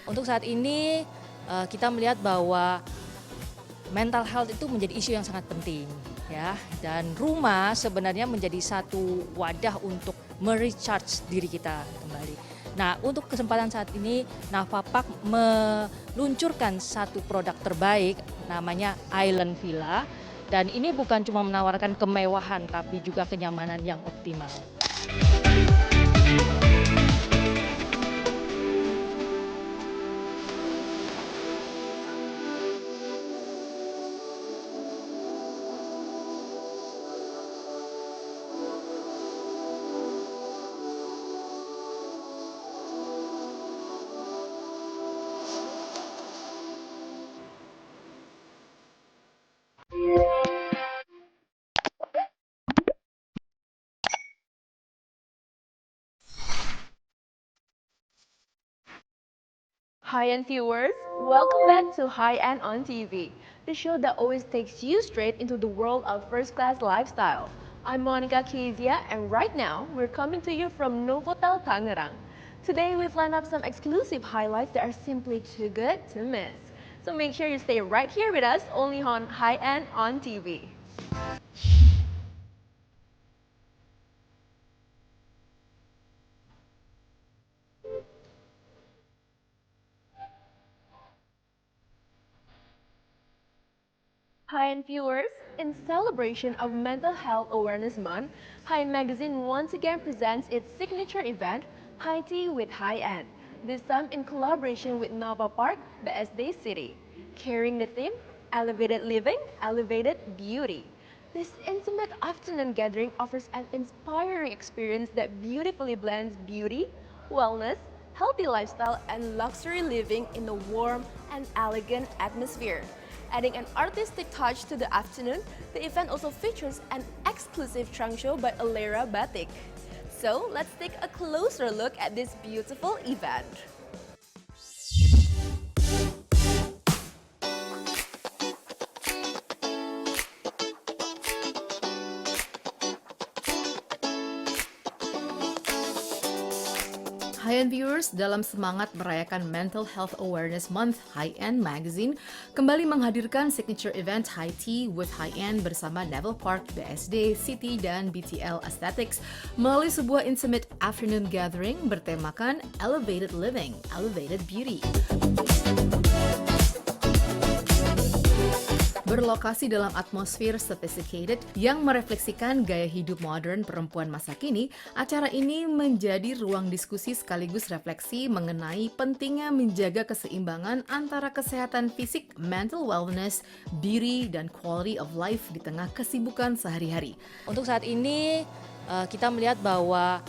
Untuk saat ini kita melihat bahwa mental health itu menjadi isu yang sangat penting ya, dan rumah sebenarnya menjadi satu wadah untuk merecharge diri kita kembali. Nah, untuk kesempatan saat ini Navapak meluncurkan satu produk terbaik namanya Island Villa, dan ini bukan cuma menawarkan kemewahan tapi juga kenyamanan yang optimal. Hi-end viewers, welcome back to High-End on TV, the show that always takes you straight into the world of first-class lifestyle. I'm Monica Kezia, and right now, we're coming to you from Novotel Tangerang. Today, we've lined up some exclusive highlights that are simply too good to miss. So make sure you stay right here with us, only on High-End on TV. Hi-End viewers, in celebration of Mental Health Awareness Month, High-End Magazine once again presents its signature event, High Tea with High-End, this time in collaboration with Nova Park, BSD City, carrying the theme, Elevated Living, Elevated Beauty. This intimate afternoon gathering offers an inspiring experience that beautifully blends beauty, wellness, healthy lifestyle, and luxury living in a warm and elegant atmosphere. Adding an artistic touch to the afternoon, the event also features an exclusive trunk show by Alera Batik. So let's take a closer look at this beautiful event. High-End viewers, dalam semangat merayakan Mental Health Awareness Month, High-End Magazine kembali menghadirkan signature event High Tea with High-End bersama Neville Park, BSD, City, dan BTL Aesthetics melalui sebuah intimate afternoon gathering bertemakan Elevated Living, Elevated Beauty. Berlokasi dalam atmosfer sophisticated yang merefleksikan gaya hidup modern perempuan masa kini, acara ini menjadi ruang diskusi sekaligus refleksi mengenai pentingnya menjaga keseimbangan antara kesehatan fisik, mental wellness, beauty, dan quality of life di tengah kesibukan sehari-hari. Untuk saat ini kita melihat bahwa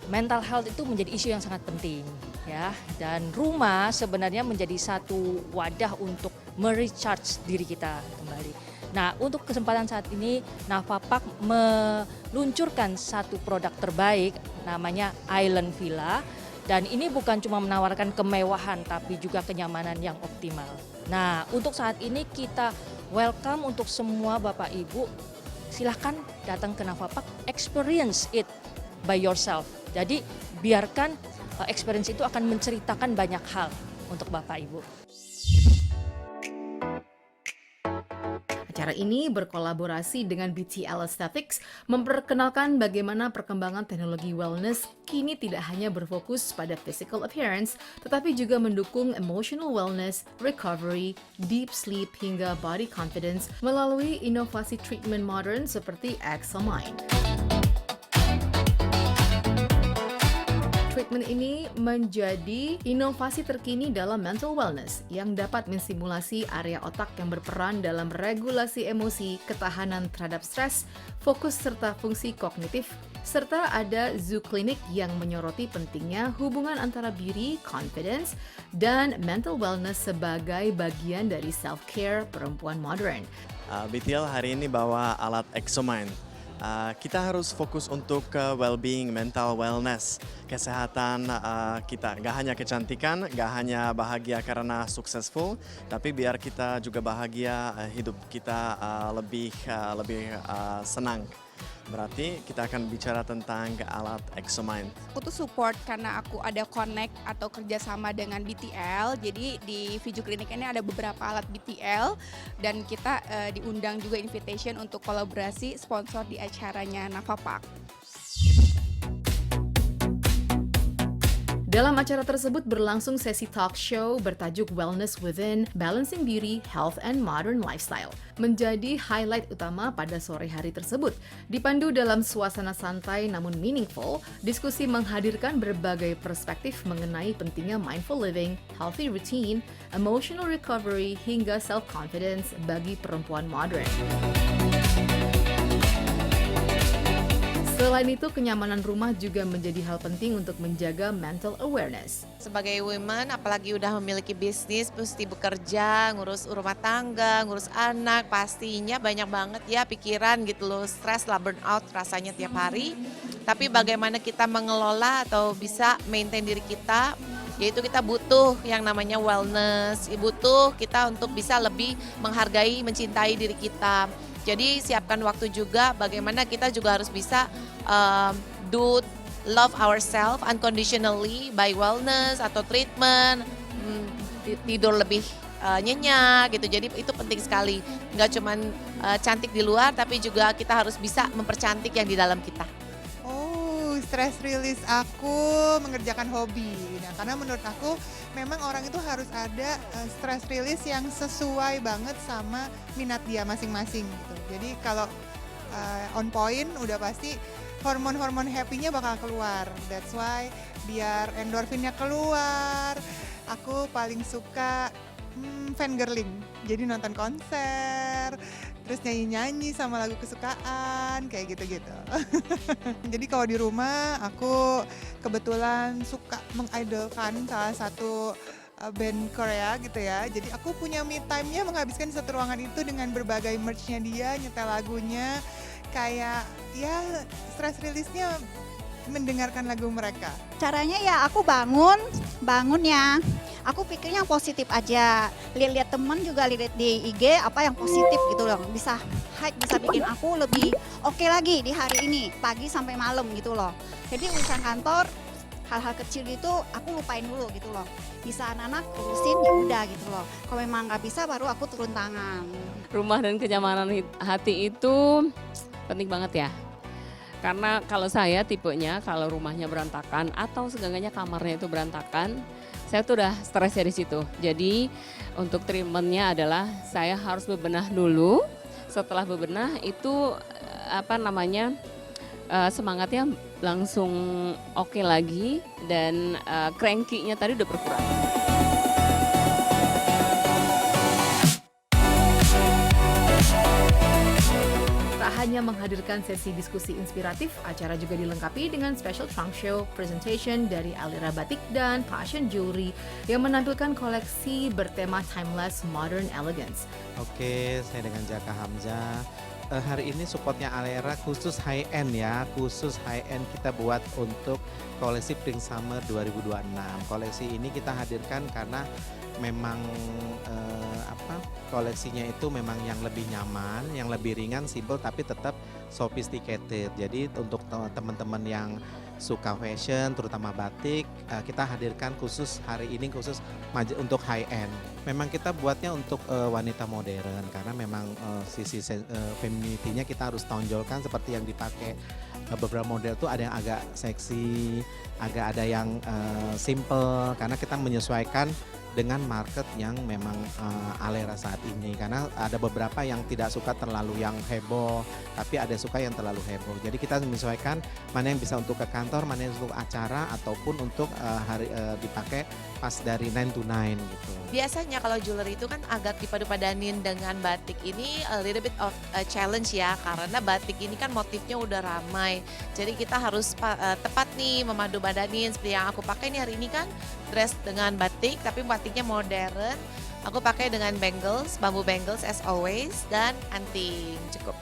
mental health itu menjadi isu yang sangat penting ya, dan rumah sebenarnya menjadi satu wadah untuk merecharge diri kita kembali. Nah, untuk kesempatan saat ini Navapak meluncurkan satu produk terbaik namanya Island Villa, dan ini bukan cuma menawarkan kemewahan tapi juga kenyamanan yang optimal. Nah, untuk saat ini kita welcome untuk semua Bapak Ibu, silahkan datang ke Navapak, experience it by yourself. Jadi biarkan experience itu akan menceritakan banyak hal untuk Bapak Ibu. Acara ini berkolaborasi dengan BTL Aesthetics memperkenalkan bagaimana perkembangan teknologi wellness kini tidak hanya berfokus pada physical appearance, tetapi juga mendukung emotional wellness, recovery, deep sleep, hingga body confidence melalui inovasi treatment modern seperti Exomind. Treatment ini menjadi inovasi terkini dalam mental wellness yang dapat mensimulasi area otak yang berperan dalam regulasi emosi, ketahanan terhadap stres, fokus serta fungsi kognitif, serta ada Zoo Clinic yang menyoroti pentingnya hubungan antara beauty, confidence, dan mental wellness sebagai bagian dari self-care perempuan modern. BTL hari ini bawa alat Exomind. Kita harus fokus untuk well-being, mental wellness, kesehatan kita. Gak hanya kecantikan, gak hanya bahagia karena successful, tapi biar kita juga bahagia, hidup kita lebih senang. Berarti kita akan bicara tentang alat ExoMind. Aku tuh support karena aku ada connect atau kerjasama dengan BTL. Jadi di Fiju Clinic ini ada beberapa alat BTL dan kita diundang juga invitation untuk kolaborasi sponsor di acaranya Nava Park. Dalam acara tersebut berlangsung sesi talk show bertajuk Wellness Within, Balancing Beauty, Health, and Modern Lifestyle. Menjadi highlight utama pada sore hari tersebut. Dipandu dalam suasana santai namun meaningful, diskusi menghadirkan berbagai perspektif mengenai pentingnya mindful living, healthy routine, emotional recovery, hingga self-confidence bagi perempuan modern. Selain itu, kenyamanan rumah juga menjadi hal penting untuk menjaga mental awareness. Sebagai women, apalagi udah memiliki bisnis, mesti bekerja, ngurus rumah tangga, ngurus anak, pastinya banyak banget ya pikiran gitu loh, stres lah, burnout rasanya tiap hari. Tapi bagaimana kita mengelola atau bisa maintain diri kita, yaitu kita butuh yang namanya wellness, butuh kita untuk bisa lebih menghargai, mencintai diri kita. Jadi siapkan waktu juga bagaimana kita juga harus bisa love ourselves unconditionally by wellness atau treatment, tidur lebih nyenyak gitu. Jadi itu penting sekali. Nggak cuman cantik di luar tapi juga kita harus bisa mempercantik yang di dalam kita. Stress release aku mengerjakan hobi. Nah, karena menurut aku memang orang itu harus ada stress release yang sesuai banget sama minat dia masing-masing gitu. Jadi kalau on point udah pasti hormon-hormon happy-nya bakal keluar. That's why biar endorfinnya keluar, aku paling suka fangirling. Jadi nonton konser, terus nyanyi-nyanyi sama lagu kesukaan, kayak gitu-gitu. Jadi kalau di rumah aku kebetulan suka mengidolkan salah satu band Korea gitu ya. Jadi aku punya me time-nya menghabiskan di satu ruangan itu dengan berbagai merch-nya dia, nyetel lagunya. Kayak ya stress release-nya mendengarkan lagu mereka. Caranya ya aku bangun ya. Aku pikirnya yang positif aja. Lihat-lihat teman juga lihat di IG apa yang positif gitu loh. Bisa bikin aku lebih oke lagi di hari ini, pagi sampai malam gitu loh. Jadi urusan kantor hal-hal kecil gitu aku lupain dulu gitu loh. Bisa anak-anak urusin ya udah gitu loh. Kalau memang nggak bisa baru aku turun tangan. Rumah dan kenyamanan hati itu penting banget ya. Karena kalau saya tipenya kalau rumahnya berantakan atau seenggaknya kamarnya itu berantakan, saya tuh udah stres dari situ. Jadi untuk treatmentnya adalah saya harus bebenah dulu. Setelah bebenah itu semangatnya langsung oke lagi dan cranky-nya tadi udah berkurang. Hanya menghadirkan sesi diskusi inspiratif, acara juga dilengkapi dengan special trunk show, presentation dari Alira Batik dan Fashion Jewelry yang menampilkan koleksi bertema timeless modern elegance. Oke, saya dengan Jaka Hamzah. Hari ini supportnya Alira khusus high end ya, khusus high end kita buat untuk koleksi Spring Summer 2026. Koleksi ini kita hadirkan karena memang koleksinya itu memang yang lebih nyaman, yang lebih ringan, simple tapi tetap sophisticated. Jadi untuk teman-teman yang suka fashion, terutama batik, kita hadirkan khusus hari ini khusus untuk high end. Memang kita buatnya untuk wanita modern karena memang sisi femininity-nya kita harus tonjolkan seperti yang dipakai beberapa model tuh ada yang agak seksi, agak ada yang simple karena kita menyesuaikan dengan market yang memang Alira saat ini karena ada beberapa yang tidak suka terlalu yang heboh tapi ada suka yang terlalu heboh, jadi kita menyesuaikan mana yang bisa untuk ke kantor, mana yang untuk acara ataupun untuk dipakai pas dari 9 to 9 gitu. Biasanya kalau jewelry itu kan agak dipadu-padanin dengan batik ini a little bit of a challenge ya karena batik ini kan motifnya udah ramai, jadi kita harus tepat nih memadu-padanin seperti yang aku pakai nih hari ini kan dress dengan batik tapi batiknya modern. Aku pakai dengan bangles, bambu bangles as always dan anting, cukup.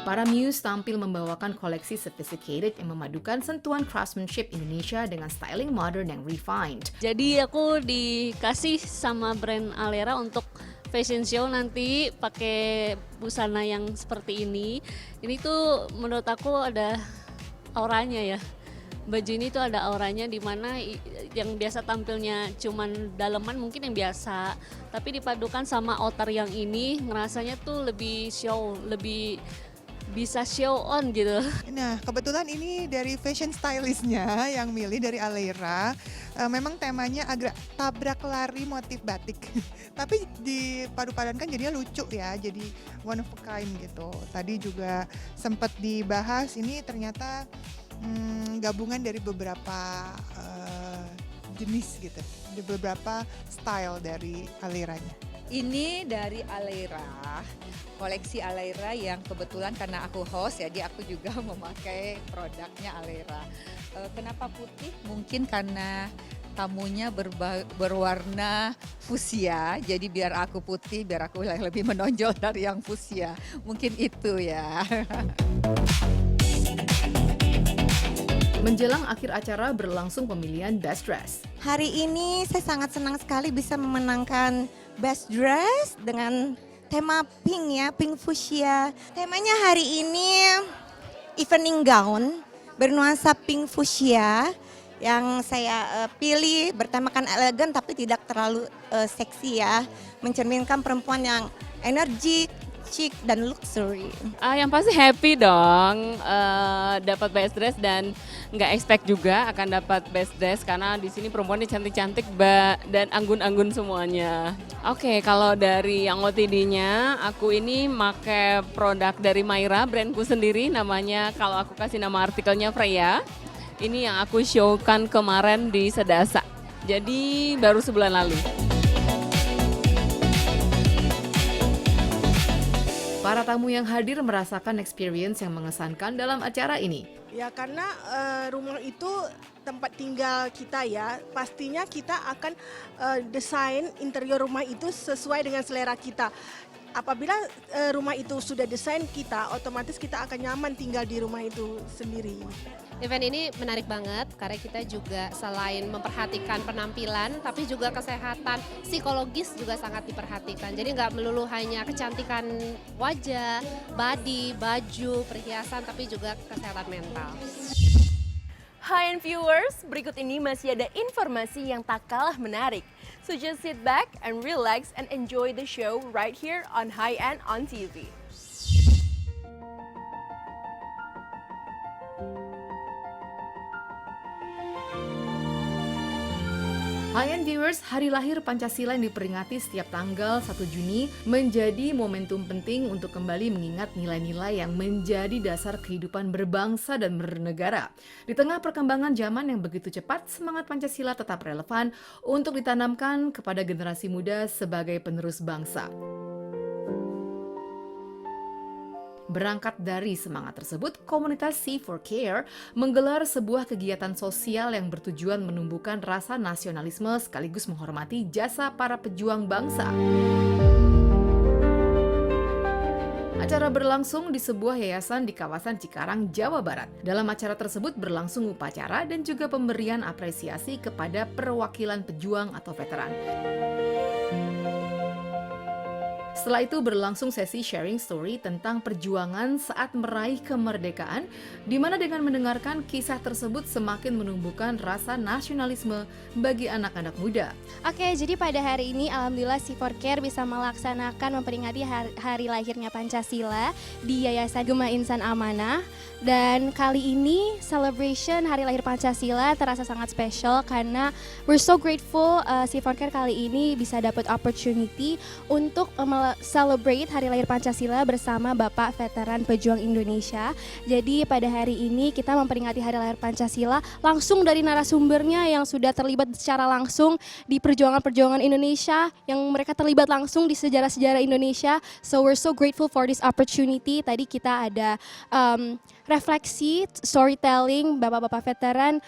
Para muse tampil membawakan koleksi sophisticated yang memadukan sentuhan craftsmanship Indonesia dengan styling modern yang refined. Jadi aku dikasih sama brand Alira untuk fashion show nanti pakai busana yang seperti ini tuh menurut aku ada auranya ya. Baju ini tuh ada auranya, di mana yang biasa tampilnya cuman daleman mungkin yang biasa, tapi dipadukan sama outer yang ini ngerasanya tuh lebih show, lebih bisa show on gitu. Nah, kebetulan ini dari fashion stylistnya yang milih dari Aleira. Memang temanya agak tabrak lari motif batik. Tapi dipadu-padankan jadinya lucu ya, jadi one of a kind gitu. Tadi juga sempat dibahas, ini ternyata gabungan dari beberapa jenis gitu, di beberapa style dari Aleiranya. Ini dari Aleira, koleksi Aleira yang kebetulan karena aku host jadi aku juga memakai produknya Aleira. Kenapa putih? Mungkin karena tamunya berwarna fuchsia, jadi biar aku putih, biar aku lebih menonjol dari yang fuchsia. Mungkin itu ya. Menjelang akhir acara berlangsung pemilihan Best Dress. Hari ini saya sangat senang sekali bisa memenangkan Best Dress dengan tema pink ya, pink fuchsia. Temanya hari ini evening gown bernuansa pink fuchsia yang saya pilih bertemakan elegan tapi tidak terlalu seksi ya. Mencerminkan perempuan yang energik, chic dan luxury. Yang pasti happy dong dapat best dress, dan nggak expect juga akan dapat best dress karena di sini perempuannya cantik-cantik dan anggun-anggun semuanya. Oke, kalau dari yang OTD-nya aku ini pakai produk dari Myra, brandku sendiri, namanya, kalau aku kasih nama artikelnya Freya. Ini yang aku showkan kemarin di Sedasa. Jadi baru sebulan lalu. Para tamu yang hadir merasakan experience yang mengesankan dalam acara ini. Ya karena rumah itu tempat tinggal kita ya, pastinya kita akan desain interior rumah itu sesuai dengan selera kita. Apabila rumah itu sudah desain kita, otomatis kita akan nyaman tinggal di rumah itu sendiri. Event ini menarik banget karena kita juga selain memperhatikan penampilan tapi juga kesehatan psikologis juga sangat diperhatikan. Jadi nggak melulu hanya kecantikan wajah, body, baju, perhiasan tapi juga kesehatan mental. Hi and viewers, berikut ini masih ada informasi yang tak kalah menarik. So just sit back and relax and enjoy the show right here on High End on TV. High-end viewers, Hari Lahir Pancasila yang diperingati setiap tanggal 1 Juni menjadi momentum penting untuk kembali mengingat nilai-nilai yang menjadi dasar kehidupan berbangsa dan bernegara. Di tengah perkembangan zaman yang begitu cepat, semangat Pancasila tetap relevan untuk ditanamkan kepada generasi muda sebagai penerus bangsa. Berangkat dari semangat tersebut, komunitas C4Care menggelar sebuah kegiatan sosial yang bertujuan menumbuhkan rasa nasionalisme sekaligus menghormati jasa para pejuang bangsa. Acara berlangsung di sebuah yayasan di kawasan Cikarang, Jawa Barat. Dalam acara tersebut berlangsung upacara dan juga pemberian apresiasi kepada perwakilan pejuang atau veteran. Setelah itu berlangsung sesi sharing story tentang perjuangan saat meraih kemerdekaan, di mana dengan mendengarkan kisah tersebut semakin menumbuhkan rasa nasionalisme bagi anak-anak muda. Oke, jadi pada hari ini alhamdulillah C4Care bisa melaksanakan memperingati hari lahirnya Pancasila di Yayasan Gema Insan Amanah. Dan kali ini celebration hari lahir Pancasila terasa sangat spesial karena we're so grateful C4Care kali ini bisa dapat opportunity untuk celebrate hari lahir Pancasila bersama Bapak Veteran Pejuang Indonesia. Jadi pada hari ini kita memperingati hari lahir Pancasila langsung dari narasumbernya yang sudah terlibat secara langsung di perjuangan-perjuangan Indonesia, yang mereka terlibat langsung di sejarah-sejarah Indonesia. So we're so grateful for this opportunity. Tadi kita ada refleksi, storytelling, bapak-bapak veteran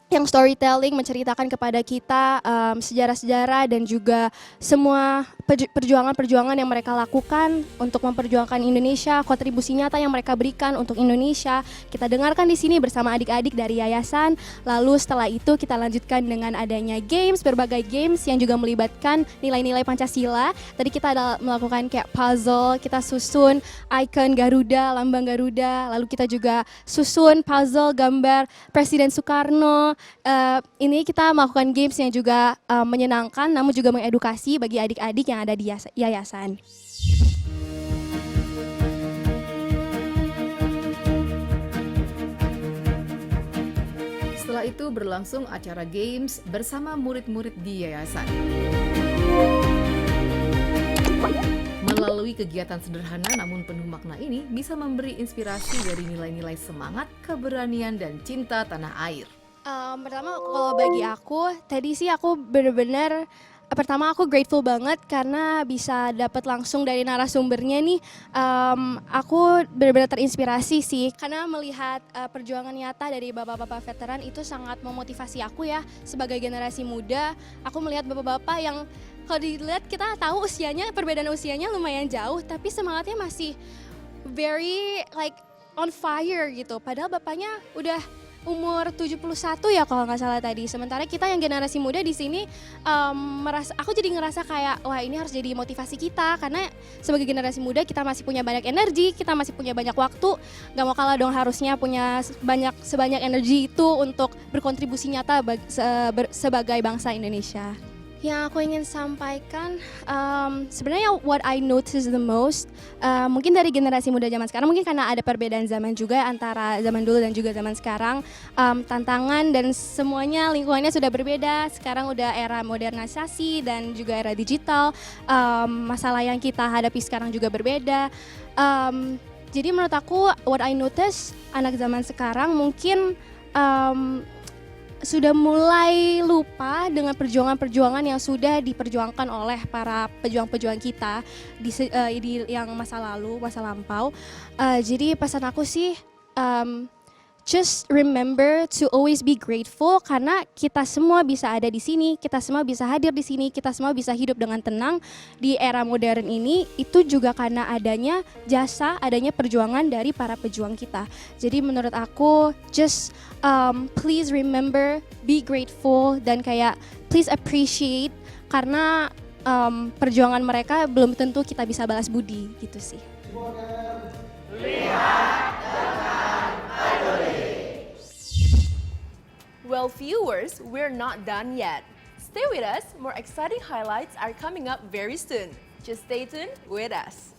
yang storytelling menceritakan kepada kita sejarah-sejarah dan juga semua perjuangan-perjuangan yang mereka lakukan untuk memperjuangkan Indonesia, kontribusi nyata yang mereka berikan untuk Indonesia. Kita dengarkan di sini bersama adik-adik dari yayasan. Lalu setelah itu kita lanjutkan dengan adanya games, berbagai games yang juga melibatkan nilai-nilai Pancasila. Tadi kita ada melakukan kayak puzzle, kita susun icon Garuda, lambang Garuda, lalu kita juga susun puzzle gambar Presiden Soekarno. Ini kita melakukan games yang juga menyenangkan namun juga mengedukasi bagi adik-adik yang ada di yayasan. Setelah itu berlangsung acara games bersama murid-murid di yayasan. Melalui kegiatan sederhana namun penuh makna ini bisa memberi inspirasi dari nilai-nilai semangat, keberanian, dan cinta tanah air. Pertama kalau bagi aku, tadi sih aku benar-benar pertama aku grateful banget karena bisa dapat langsung dari narasumbernya nih. Aku benar-benar terinspirasi sih karena melihat perjuangan nyata dari bapak-bapak veteran itu sangat memotivasi aku ya sebagai generasi muda. Aku melihat bapak-bapak yang kalau dilihat kita tahu usianya, perbedaan usianya lumayan jauh, tapi semangatnya masih very like on fire gitu. Padahal bapaknya udah umur 71 ya kalau nggak salah tadi. Sementara kita yang generasi muda di sini aku jadi ngerasa kayak wah ini harus jadi motivasi kita karena sebagai generasi muda kita masih punya banyak energi, kita masih punya banyak waktu. Nggak mau kalah dong harusnya punya sebanyak energi itu untuk berkontribusi nyata sebagai bangsa Indonesia. Yang aku ingin sampaikan, sebenarnya what I notice the most, mungkin dari generasi muda zaman sekarang, mungkin karena ada perbedaan zaman juga antara zaman dulu dan juga zaman sekarang, tantangan dan semuanya lingkungannya sudah berbeda, sekarang udah era modernisasi dan juga era digital, masalah yang kita hadapi sekarang juga berbeda. Jadi menurut aku, what I notice, anak zaman sekarang mungkin sudah mulai lupa dengan perjuangan-perjuangan yang sudah diperjuangkan oleh para pejuang-pejuang kita di yang masa lalu, masa lampau. Jadi pesan aku sih, just remember to always be grateful karena kita semua bisa ada di sini, kita semua bisa hadir di sini, kita semua bisa hidup dengan tenang di era modern ini. Itu juga karena adanya jasa, adanya perjuangan dari para pejuang kita. Jadi menurut aku, just please remember, be grateful dan kayak please appreciate karena perjuangan mereka belum tentu kita bisa balas budi gitu sih. Well, viewers, we're not done yet. Stay with us, more exciting highlights are coming up very soon. Just stay tuned with us.